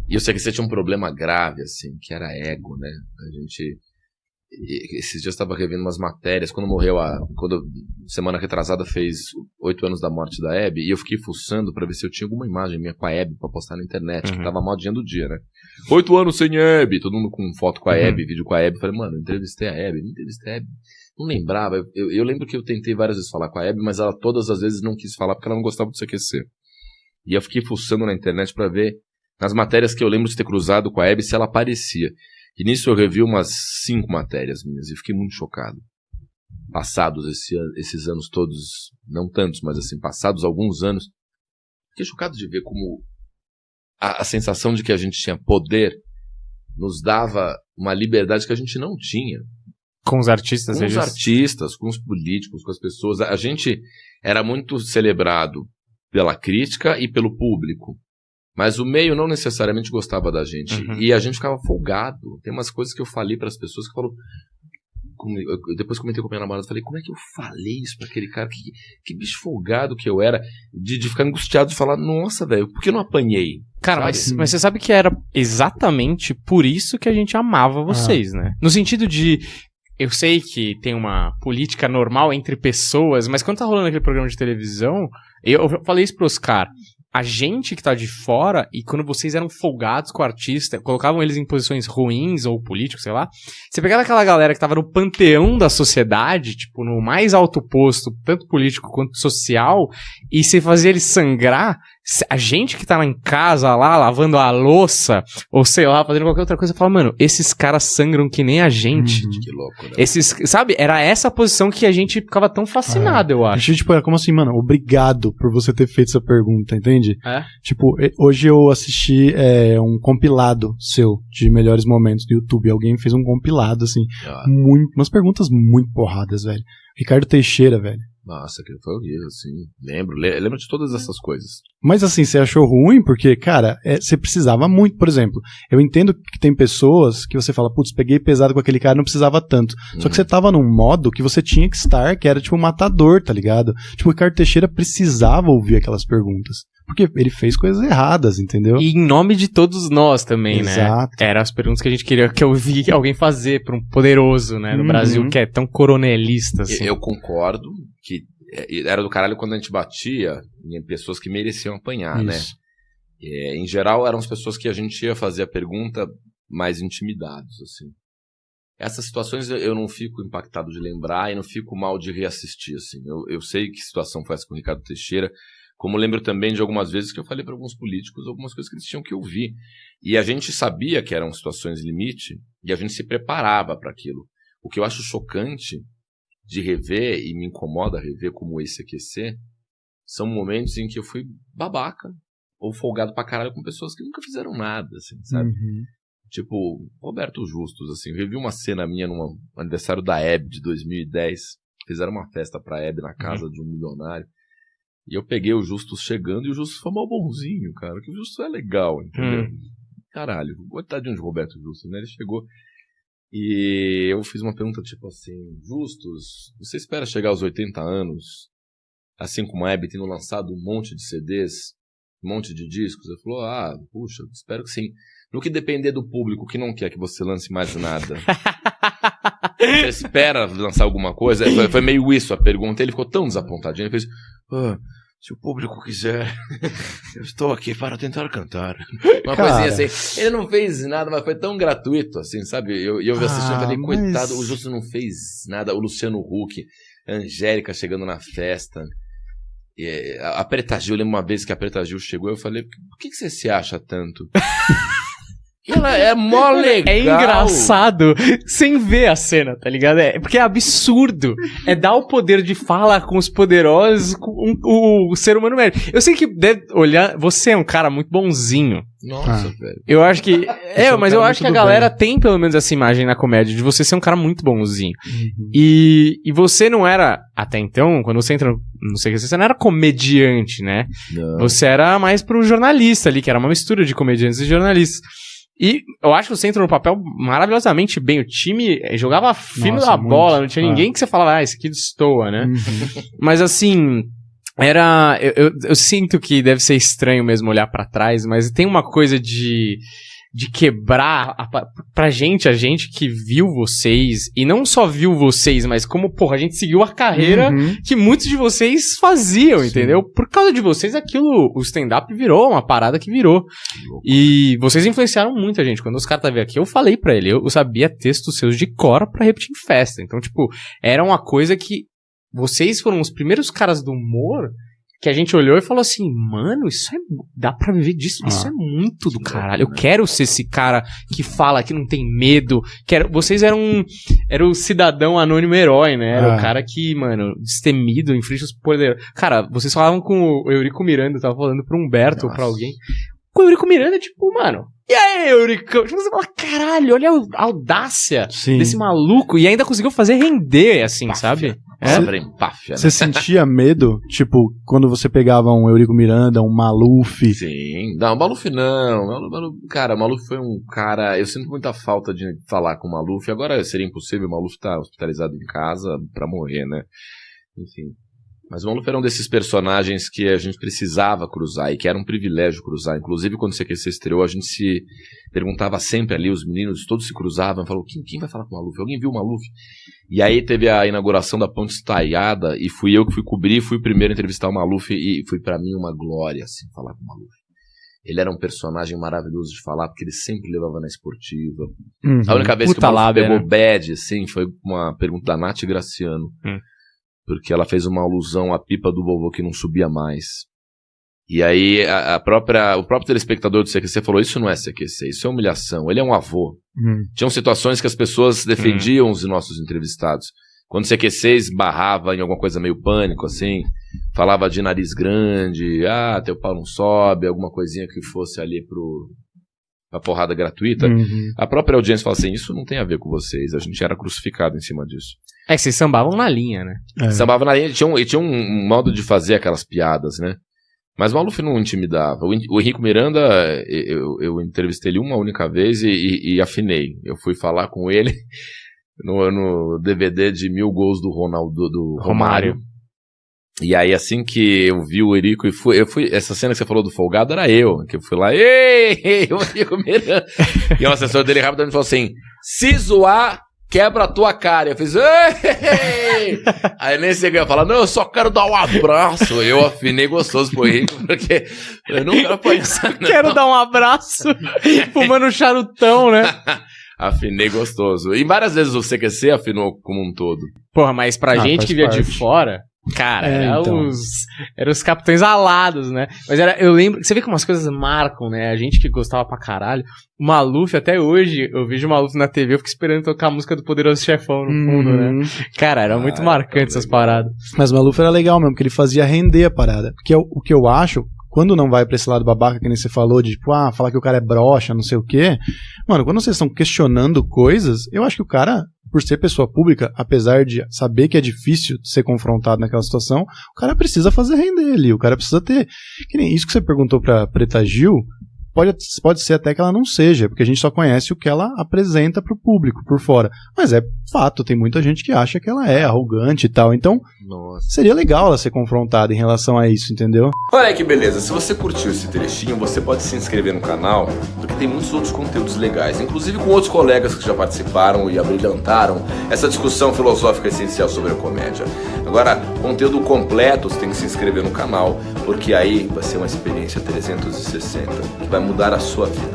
E eu sei que você tinha um problema grave, assim, que era ego, né? Esses dias eu estava revendo umas matérias, quando semana retrasada fez 8 anos da morte da Hebe, e eu fiquei fuçando pra ver se eu tinha alguma imagem minha com a Hebe pra postar na internet, que tava modinha do dia, né? 8 anos sem Hebe, todo mundo com foto com a Hebe, vídeo com a Hebe. Falei, mano, entrevistei a Hebe, não lembrava. Eu lembro que eu tentei várias vezes falar com a Hebe, mas ela todas as vezes não quis falar porque ela não gostava do CQC. E eu fiquei fuçando na internet pra ver, nas matérias que eu lembro de ter cruzado com a Hebe, se ela aparecia. E nisso eu revi umas 5 matérias minhas e fiquei muito chocado. Passados esses anos todos, não tantos, mas assim, passados alguns anos, fiquei chocado de ver como a sensação de que a gente tinha poder nos dava uma liberdade que a gente não tinha. Com os artistas? Com os artistas, com os políticos, com as pessoas. A gente era muito celebrado pela crítica e pelo público. Mas o meio não necessariamente gostava da gente. E a gente ficava folgado. Tem umas coisas que eu falei para as pessoas que falam... Eu depois comentei com a minha namorada, falei, como é que eu falei isso pra aquele cara? Que bicho folgado que eu era. De ficar angustiado, de falar, nossa, velho, por que eu não apanhei? Cara, mas você sabe que era exatamente por isso que a gente amava vocês, né? No sentido de... Eu sei que tem uma política normal entre pessoas, mas quando tá rolando aquele programa de televisão, eu falei isso pro Oscar... A gente que tá de fora, e quando vocês eram folgados com o artista, colocavam eles em posições ruins, ou políticos, sei lá, você pegava aquela galera que tava no panteão da sociedade, tipo, no mais alto posto, tanto político quanto social, e você fazia eles sangrar, a gente que tá lá em casa, lá, lavando a louça, ou sei lá, fazendo qualquer outra coisa, fala, mano, esses caras sangram que nem a gente. Que louco, né? Sabe, era essa posição que a gente ficava tão fascinado, eu acho. A gente, tipo, era como assim, mano, obrigado por você ter feito essa pergunta, entende? É? Tipo, hoje eu assisti um compilado seu de melhores momentos no YouTube. Alguém fez um compilado, assim, umas perguntas muito porradas, velho. Ricardo Teixeira, velho. Nossa, aquilo foi horrível, assim. Lembro de todas essas coisas. Mas assim, você achou ruim? Porque, cara, você precisava muito. Por exemplo, eu entendo que tem pessoas que você fala, putz, peguei pesado com aquele cara, não precisava tanto. Só que você tava num modo que você tinha que estar, que era tipo um matador, tá ligado? Tipo, o Ricardo Teixeira precisava ouvir aquelas perguntas. Porque ele fez coisas erradas, entendeu? E em nome de todos nós também, Exato. né? Eram as perguntas que a gente queria que eu vi alguém fazer pra um poderoso, né? No Brasil, que é tão coronelista, assim. Eu concordo que era do caralho quando a gente batia em pessoas que mereciam apanhar, né? Em geral, eram as pessoas que a gente ia fazer a pergunta mais intimidados, assim. Essas situações eu não fico impactado de lembrar e não fico mal de reassistir, assim. Eu sei que situação foi essa com o Ricardo Teixeira, como lembro também de algumas vezes que eu falei para alguns políticos algumas coisas que eles tinham que ouvir. E a gente sabia que eram situações limite e a gente se preparava para aquilo. O que eu acho chocante de rever, e me incomoda rever como esse aquecer, são momentos em que eu fui babaca ou folgado pra caralho com pessoas que nunca fizeram nada, assim, sabe? Tipo, Roberto Justus, assim, eu revi uma cena minha no aniversário da Hebe de 2010, fizeram uma festa pra Hebe na casa de um milionário, e eu peguei o Justus chegando, e o Justus foi mal bonzinho, cara, que o Justus é legal, entendeu? Caralho, coitadinho de Roberto Justus, né? Ele chegou e eu fiz uma pergunta tipo assim, Justus, você espera chegar aos 80 anos, assim como a Hebe tendo lançado um monte de CDs, um monte de discos? Ele falou, puxa, espero que sim. No que depender do público que não quer que você lance mais nada, você espera lançar alguma coisa? Foi meio isso a pergunta. Ele ficou tão desapontadinho, ele fez, se o público quiser, eu estou aqui para tentar cantar. Uma coisinha assim. Ele não fez nada, mas foi tão gratuito, assim, sabe? Eu assistindo e falei, coitado, o Justo não fez nada. O Luciano Huck, a Angélica chegando na festa. A Preta Gil, eu lembro uma vez que a Preta Gil chegou, eu falei, por que você se acha tanto? Ela é mó legal. É engraçado sem ver a cena, tá ligado? Porque é absurdo. É dar o poder de fala com os poderosos com o ser humano médio. Eu sei que deve olhar... Você é um cara muito bonzinho. Nossa, velho. Eu acho que... mas eu acho que a galera tem pelo menos essa imagem na comédia de você ser um cara muito bonzinho. E você não era... Até então, quando você entra... Não sei o que você não era comediante, né? Não. Você era mais pro jornalista ali, que era uma mistura de comediantes e jornalistas. E eu acho que você entrou no papel maravilhosamente bem. O time jogava fino da bola, não tinha ninguém que você falava, esse aqui destoa, né? Mas assim, Eu sinto que deve ser estranho mesmo olhar pra trás, mas tem uma coisa de quebrar pra gente, a gente que viu vocês, e não só viu vocês, mas como, porra, a gente seguiu a carreira que muitos de vocês faziam, entendeu? Por causa de vocês, o stand-up virou uma parada que virou. E vocês influenciaram muito a gente. Quando os caras estavam aqui, eu falei pra ele, eu sabia textos seus de cor pra repetir em festa. Então, tipo, era uma coisa que vocês foram os primeiros caras do humor que a gente olhou e falou assim, mano, dá pra viver disso, isso é muito do caralho, eu quero ser esse cara que fala, que não tem medo, vocês eram o cidadão anônimo herói, né, era o cara que, mano, destemido, em frente aos poderes. Cara, vocês falavam com o Eurico Miranda, eu tava falando pro Humberto ou pra alguém, com o Eurico Miranda, tipo, mano, e aí, Eurico? Tipo, você fala, caralho, olha a audácia desse maluco, e ainda conseguiu fazer render, assim, sabe? Você sentia medo, tipo, quando você pegava um Eurico Miranda, um Maluf? Sim, não, Maluf não. Cara, Maluf foi um cara. Eu sinto muita falta de falar com o Maluf. Agora seria impossível, o Maluf tá hospitalizado em casa pra morrer, né? Enfim. Mas o Maluf era um desses personagens que a gente precisava cruzar e que era um privilégio cruzar. Inclusive, quando o CQC estreou, a gente se perguntava sempre ali, os meninos todos se cruzavam e falavam, quem vai falar com o Maluf? Alguém viu o Maluf? E aí teve a inauguração da Ponte Estaiada e fui eu que fui cobrir, fui o primeiro a entrevistar o Maluf e foi pra mim uma glória, assim, falar com o Maluf. Ele era um personagem maravilhoso de falar, porque ele sempre levava na esportiva. A única vez que o Maluf pegou bad, assim, foi uma pergunta da Nath Graciano. Porque ela fez uma alusão à pipa do vovô que não subia mais. E aí o próprio telespectador do CQC falou, isso não é CQC, isso é humilhação, ele é um avô. Tinham situações que as pessoas defendiam os nossos entrevistados. Quando o CQC esbarrava em alguma coisa meio pânico, assim, falava de nariz grande, teu pau não sobe, alguma coisinha que fosse ali pra porrada gratuita, a própria audiência fala assim, isso não tem a ver com vocês, a gente era crucificado em cima disso. Vocês sambavam na linha, né? Sambavam na linha, e tinha um modo de fazer aquelas piadas, né? Mas o Maluf não intimidava. O Henrico Miranda, eu entrevistei ele uma única vez e afinei. Eu fui falar com ele no DVD de 1000 gols do Romário. E aí, assim que eu vi o Eurico, essa cena que você falou do Folgado era eu, que eu fui lá, ei, o Eurico Miranda. E o assessor dele rapidamente falou assim, se zoar, quebra a tua cara. Eu fiz, ei! Aí nem sei o que eu ia falar, não, eu só quero dar um abraço. Eu afinei gostoso pro Henrique, porque eu não quero apanhar. Quero dar um abraço, fumando um charutão, né? Afinei gostoso. E várias vezes o CQC afinou como um todo. Porra, mas pra gente que via de fora, cara, eram os capitães alados, né? Mas eu lembro, você vê como as coisas marcam, né? A gente que gostava pra caralho. O Maluf, até hoje, eu vejo o Maluf na TV, eu fico esperando tocar a música do Poderoso Chefão no fundo, né? Cara, era muito marcante essas paradas. Mas o Maluf era legal mesmo, porque ele fazia render a parada. Porque o que eu acho, quando não vai pra esse lado babaca, que nem você falou, de tipo, falar que o cara é broxa, não sei o quê. Mano, quando vocês estão questionando coisas, eu acho que o cara, por ser pessoa pública, apesar de saber que é difícil ser confrontado naquela situação, o cara precisa fazer render ali, o cara precisa ter... Que nem isso que você perguntou pra Preta Gil, pode ser até que ela não seja, porque a gente só conhece o que ela apresenta pro público, por fora. Mas é fato, tem muita gente que acha que ela é arrogante e tal, então seria legal ela ser confrontada em relação a isso, entendeu? Olha aí que beleza, se você curtiu esse trechinho, você pode se inscrever no canal, porque tem muitos outros conteúdos legais, inclusive com outros colegas que já participaram e abrilhantaram essa discussão filosófica essencial sobre a comédia. Agora, conteúdo completo, você tem que se inscrever no canal, porque aí vai ser uma experiência 360, que vai mudar a sua vida.